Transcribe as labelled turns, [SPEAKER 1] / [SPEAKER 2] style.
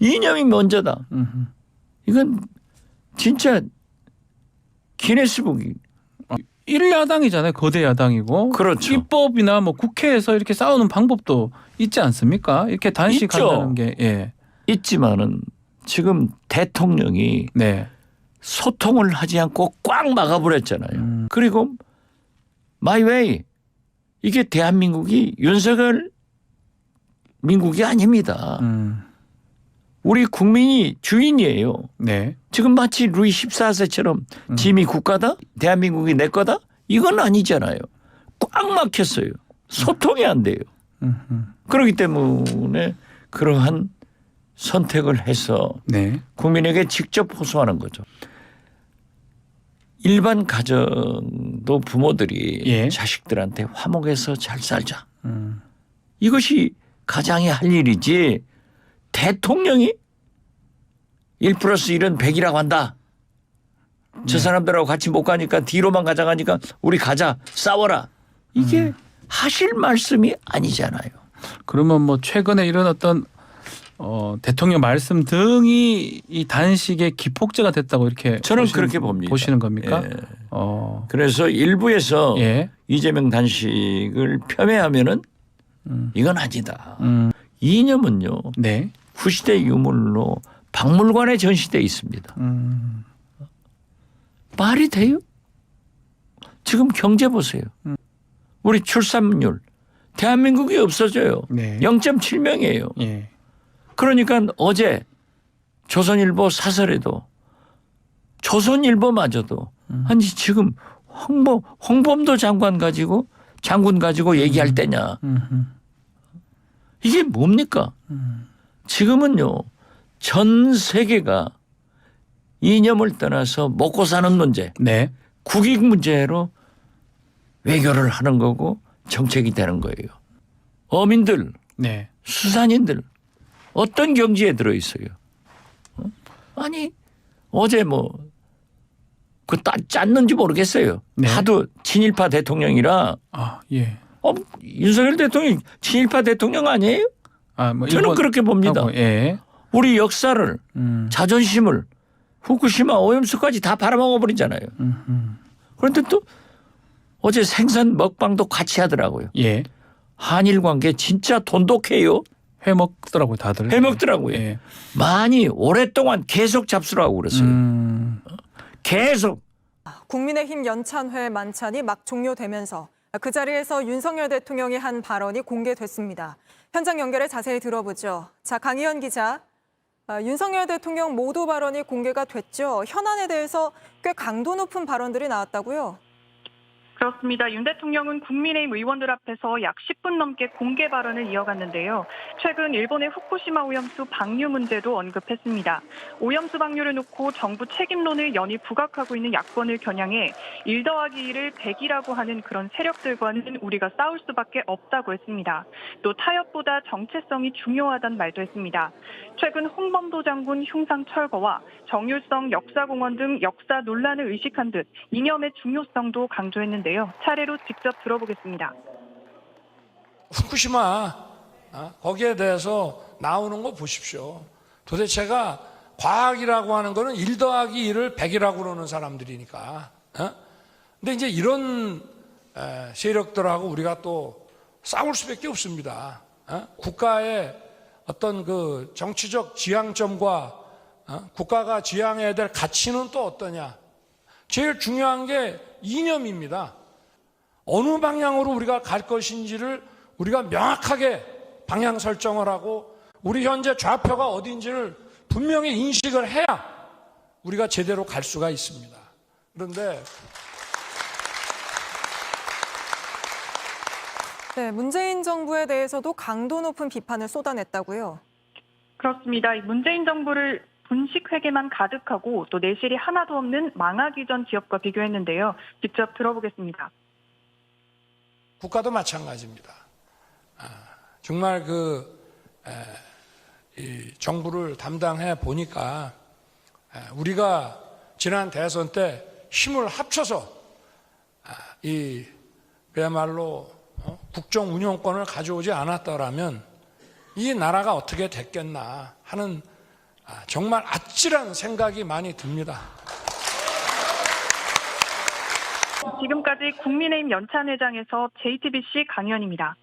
[SPEAKER 1] 이념이 먼저다. 이건 진짜 기네스북이.
[SPEAKER 2] 1야당이잖아요. 거대 야당이고.
[SPEAKER 1] 그렇죠.
[SPEAKER 2] 입법이나 뭐 국회에서 이렇게 싸우는 방법도 있지 않습니까? 이렇게 단식한다는
[SPEAKER 1] 있죠.
[SPEAKER 2] 게. 예.
[SPEAKER 1] 있지만은 지금 대통령이
[SPEAKER 2] 네.
[SPEAKER 1] 소통을 하지 않고 꽉 막아버렸잖아요. 그리고 마이웨이 이게 대한민국이 윤석열 민국이 아닙니다. 우리 국민이 주인이에요.
[SPEAKER 2] 네.
[SPEAKER 1] 지금 마치 루이 14세처럼 짐이 국가다? 대한민국이 내 거다? 이건 아니잖아요. 꽉 막혔어요. 소통이 안 돼요. 그렇기 때문에 그러한 선택을 해서
[SPEAKER 2] 네.
[SPEAKER 1] 국민에게 직접 호소하는 거죠. 일반 가정도 부모들이
[SPEAKER 2] 예.
[SPEAKER 1] 자식들한테 화목해서 잘 살자. 이것이 가장이 할 일이지 대통령이 1+1은 100이라고 한다. 저 사람들하고 같이 못 가니까 뒤로만 가자가니까 우리 가자 싸워라. 이게 하실 말씀이 아니잖아요.
[SPEAKER 2] 그러면 뭐 최근에 이런 어떤 대통령 말씀 등이 이 단식의 기폭제가 됐다고 이렇게
[SPEAKER 1] 저는 그렇게 봅니다.
[SPEAKER 2] 보시는 겁니까?
[SPEAKER 1] 예. 그래서 일부에서
[SPEAKER 2] 예.
[SPEAKER 1] 이재명 단식을 폄훼하면은 이건 아니다. 이념은요.
[SPEAKER 2] 네.
[SPEAKER 1] 후시대 유물로 박물관에 전시돼 있습니다. 말이 돼요? 지금 경제 보세요. 우리 출산율 대한민국이 없어져요.
[SPEAKER 2] 네.
[SPEAKER 1] 0.7명이에요.
[SPEAKER 2] 예.
[SPEAKER 1] 그러니까 어제 조선일보 사설에도 조선일보마저도 아니 지금 홍범도 장군 가지고 얘기할 때냐. 이게 뭡니까? 지금은요. 전 세계가 이념을 떠나서 먹고 사는 문제,
[SPEAKER 2] 네.
[SPEAKER 1] 국익 문제로 외교를 하는 거고 정책이 되는 거예요. 어민들,
[SPEAKER 2] 네.
[SPEAKER 1] 수산인들 어떤 경지에 들어 있어요? 아니 어제 짰는지 모르겠어요.
[SPEAKER 2] 네.
[SPEAKER 1] 하도 친일파 대통령이라
[SPEAKER 2] 아, 예.
[SPEAKER 1] 윤석열 대통령이 친일파 대통령 아니에요?
[SPEAKER 2] 아, 뭐
[SPEAKER 1] 저는
[SPEAKER 2] 일본
[SPEAKER 1] 그렇게 봅니다.
[SPEAKER 2] 하고, 예.
[SPEAKER 1] 우리 역사를 자존심을 후쿠시마 오염수까지 다 팔아먹어 버리잖아요. 그런데 또 어제 생선 먹방도 같이 하더라고요.
[SPEAKER 2] 예.
[SPEAKER 1] 한일 관계 진짜 돈독해요.
[SPEAKER 2] 회 먹더라고요, 다들.
[SPEAKER 1] 해 먹더라고요.
[SPEAKER 2] 예.
[SPEAKER 1] 많이 오랫동안 계속 잡수라고 그랬어요. 계속.
[SPEAKER 3] 국민의힘 연찬회 만찬이 막 종료되면서 그 자리에서 윤석열 대통령이 한 발언이 공개됐습니다. 현장 연결해 자세히 들어보죠. 자, 강희연 기자. 윤석열 대통령 모두 발언이 공개가 됐죠. 현안에 대해서 꽤 강도 높은 발언들이 나왔다고요?
[SPEAKER 4] 그렇습니다. 윤 대통령은 국민의힘 의원들 앞에서 약 10분 넘게 공개 발언을 이어갔는데요. 최근 일본의 후쿠시마 오염수 방류 문제도 언급했습니다. 오염수 방류를 놓고 정부 책임론을 연일 부각하고 있는 야권을 겨냥해 1 더하기 1을 100이라고 하는 그런 세력들과는 우리가 싸울 수밖에 없다고 했습니다. 또 타협보다 정체성이 중요하다는 말도 했습니다. 최근 홍범도 장군 흉상 철거와 정율성 역사공원 등 역사 논란을 의식한 듯 이념의 중요성도 강조했는데 차례로 직접 들어보겠습니다.
[SPEAKER 5] 후쿠시마 거기에 대해서 나오는 거 보십시오. 도대체가 과학이라고 하는 거는 1 더하기 1을 100이라고 그러는 사람들이니까. 근데 이제 이런 세력들하고 우리가 또 싸울 수밖에 없습니다. 국가의 어떤 그 정치적 지향점과 국가가 지향해야 될 가치는 또 어떠냐. 제일 중요한 게 이념입니다. 어느 방향으로 우리가 갈 것인지를 우리가 명확하게 방향 설정을 하고 우리 현재 좌표가 어딘지를 분명히 인식을 해야 우리가 제대로 갈 수가 있습니다. 그런데
[SPEAKER 3] 네, 문재인 정부에 대해서도 강도 높은 비판을 쏟아냈다고요?
[SPEAKER 4] 그렇습니다. 문재인 정부를 분식회계만 가득하고 또 내실이 하나도 없는 망하기 전 기업과 비교했는데요. 직접 들어보겠습니다.
[SPEAKER 5] 국가도 마찬가지입니다. 정말 이 정부를 담당해 보니까 우리가 지난 대선 때 힘을 합쳐서 그야말로 국정 운영권을 가져오지 않았더라면 이 나라가 어떻게 됐겠나 하는 정말 아찔한 생각이 많이 듭니다.
[SPEAKER 4] 지금까지 국민의힘 연찬회장에서 JTBC 강희연입니다.